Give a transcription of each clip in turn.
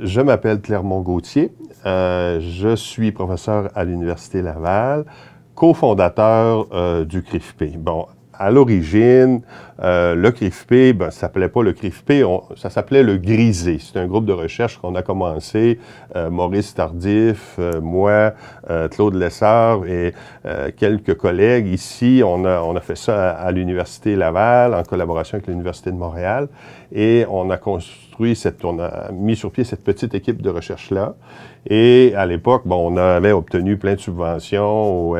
Je m'appelle Clermont-Gauthier. Je suis professeur à l'Université Laval, cofondateur du CRIFP. Bon, à l'origine, le CRIFP, ben, ça ne s'appelait pas le CRIFP, ça s'appelait le GRISE. C'est un groupe de recherche qu'on a commencé, Maurice Tardif, moi, Claude Lessard et quelques collègues ici. On a fait ça à l'Université Laval, en collaboration avec l'Université de Montréal. Et on a on a mis sur pied cette petite équipe de recherche-là. Et à l'époque, bon, on avait obtenu plein de subventions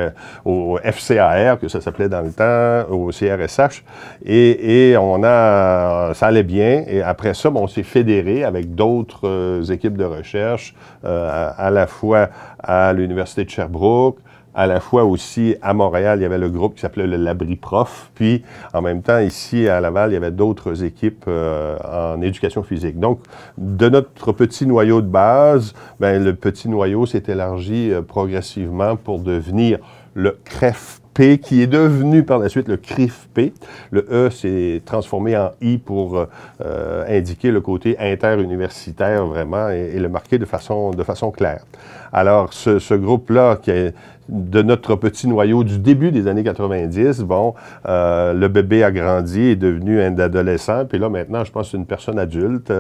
au FCAR, que ça s'appelait dans le temps, au CRSH. Et ça allait bien. Et après ça, bon, on s'est fédéré avec d'autres équipes de recherche, à la fois à l'Université de Sherbrooke, à la fois aussi, à Montréal, il y avait le groupe qui s'appelait le Labri Prof. Puis, en même temps, ici, à Laval, il y avait d'autres équipes en éducation physique. Donc, de notre petit noyau de base, bien, le petit noyau s'est élargi progressivement pour devenir le CREFP, qui est devenu par la suite le CRIFP. Le E s'est transformé en I pour indiquer le côté interuniversitaire vraiment et le marquer de façon claire. Alors, ce groupe-là, qui est de notre petit noyau du début des années 90, bon, le bébé a grandi, est devenu un adolescent, puis là, maintenant, je pense que c'est une personne adulte.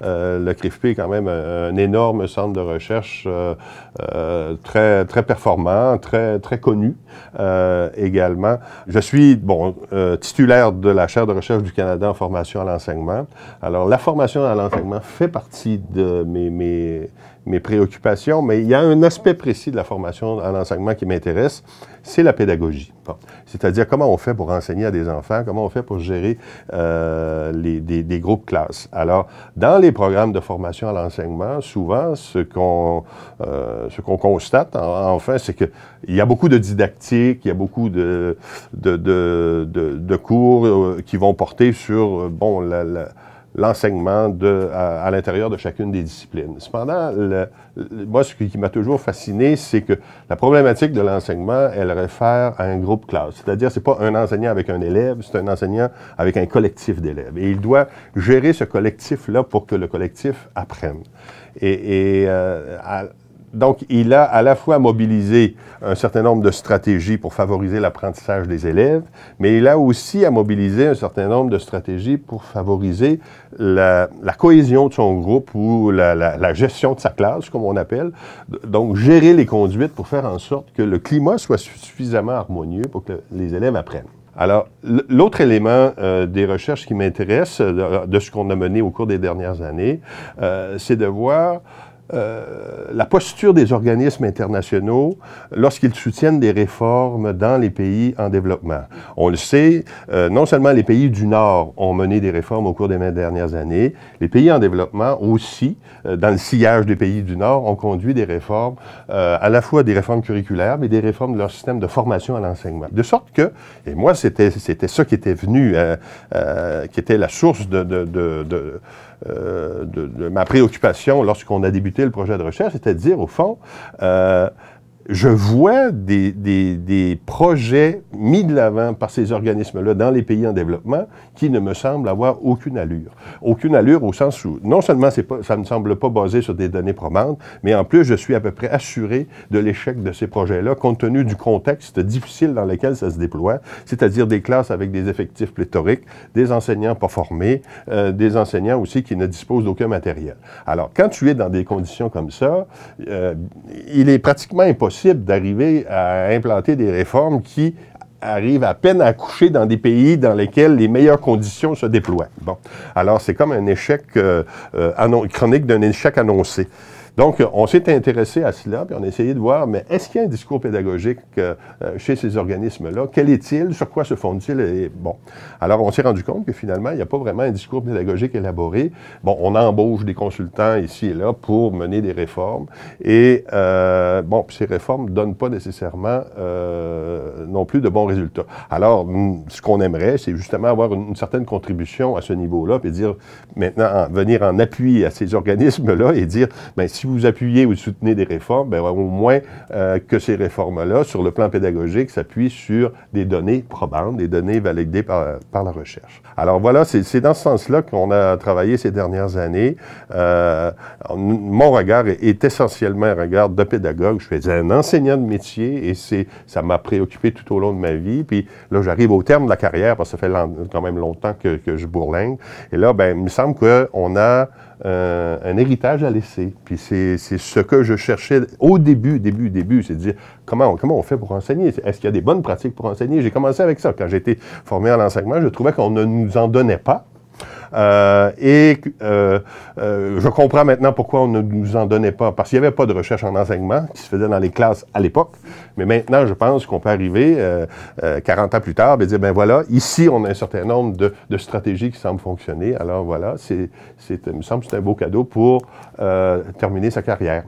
Le CRIFP est quand même un énorme centre de recherche très performant, très connu également. Je suis, bon, titulaire de la chaire de recherche du Canada en formation à l'enseignement. Alors, la formation à l'enseignement fait partie de mes préoccupations, mais il y a un aspect précis de la formation à l'enseignement qui m'intéresse, c'est la pédagogie. Bon. C'est-à-dire comment on fait pour enseigner à des enfants, comment on fait pour gérer des groupes classes. Alors, dans les programmes de formation à l'enseignement, souvent, ce qu'on constate, enfin, c'est qu'il y a beaucoup de didactique, il y a beaucoup de cours qui vont porter sur, bon, l'enseignement à l'intérieur de chacune des disciplines. Cependant, moi, ce qui m'a toujours fasciné, c'est que la problématique de l'enseignement, elle réfère à un groupe classe. C'est-à-dire, c'est pas un enseignant avec un élève, c'est un enseignant avec un collectif d'élèves. Et il doit gérer ce collectif-là pour que le collectif apprenne. Donc, il a à la fois mobilisé un certain nombre de stratégies pour favoriser l'apprentissage des élèves, mais il a aussi à mobiliser un certain nombre de stratégies pour favoriser la cohésion de son groupe ou la gestion de sa classe, comme on appelle. Donc, gérer les conduites pour faire en sorte que le climat soit suffisamment harmonieux pour que les élèves apprennent. Alors, l'autre élément des recherches qui m'intéresse, de ce qu'on a mené au cours des dernières années, c'est de voir la posture des organismes internationaux lorsqu'ils soutiennent des réformes dans les pays en développement. On le sait, non seulement les pays du Nord ont mené des réformes au cours des dernières années, les pays en développement aussi, dans le sillage des pays du Nord, ont conduit des réformes, à la fois des réformes curriculaires, mais des réformes de leur système de formation à l'enseignement. De sorte que, et moi, c'était ça qui était venu, qui était la source de ma préoccupation lorsqu'on a débuté le projet de recherche, c'était de dire, au fond, je vois des projets mis de l'avant par ces organismes-là dans les pays en développement qui ne me semblent avoir aucune allure. Aucune allure au sens où, non seulement ça ne semble pas basé sur des données probantes, mais en plus, je suis à peu près assuré de l'échec de ces projets-là, compte tenu du contexte difficile dans lequel ça se déploie, c'est-à-dire des classes avec des effectifs pléthoriques, des enseignants pas formés, des enseignants aussi qui ne disposent d'aucun matériel. Alors, quand tu es dans des conditions comme ça, il est pratiquement impossible d'arriver à implanter des réformes qui arrivent à peine à accoucher dans des pays dans lesquels les meilleures conditions se déploient. Bon. Alors, c'est comme un échec chronique d'un échec annoncé. Donc, on s'est intéressé à cela, puis on a essayé de voir, mais est-ce qu'il y a un discours pédagogique chez ces organismes-là? Quel est-il? Sur quoi se fonde-t-il? Et bon. Alors, on s'est rendu compte que finalement, il n'y a pas vraiment un discours pédagogique élaboré. Bon, on embauche des consultants ici et là pour mener des réformes. Et, bon, puis ces réformes ne donnent pas nécessairement non plus de bons résultats. Alors, ce qu'on aimerait, c'est justement avoir une certaine contribution à ce niveau-là, puis dire, maintenant, venir en appui à ces organismes-là et dire, bien, si si vous appuyez ou soutenez des réformes, bien, au moins que ces réformes-là, sur le plan pédagogique, s'appuient sur des données probantes, des données validées par la recherche. Alors voilà, c'est dans ce sens-là qu'on a travaillé ces dernières années. Mon regard est essentiellement un regard de pédagogue. Je faisais un enseignant de métier et ça m'a préoccupé tout au long de ma vie. Puis là, j'arrive au terme de la carrière parce que ça fait quand même longtemps que je bourlingue. Et là, ben, il me semble qu'on a un héritage à laisser. Puis c'est ce que je cherchais au début, c'est de dire comment on fait pour enseigner? Est-ce qu'il y a des bonnes pratiques pour enseigner? J'ai commencé avec ça. Quand j'ai été formé à l'enseignement, je trouvais qu'on ne nous en donnait pas. Je comprends maintenant pourquoi on ne nous en donnait pas, parce qu'il n'y avait pas de recherche en enseignement qui se faisait dans les classes à l'époque. Mais maintenant, je pense qu'on peut arriver 40 ans plus tard et dire, ben voilà, ici, on a un certain nombre de stratégies qui semblent fonctionner. Alors voilà, il me semble que c'est un beau cadeau pour terminer sa carrière.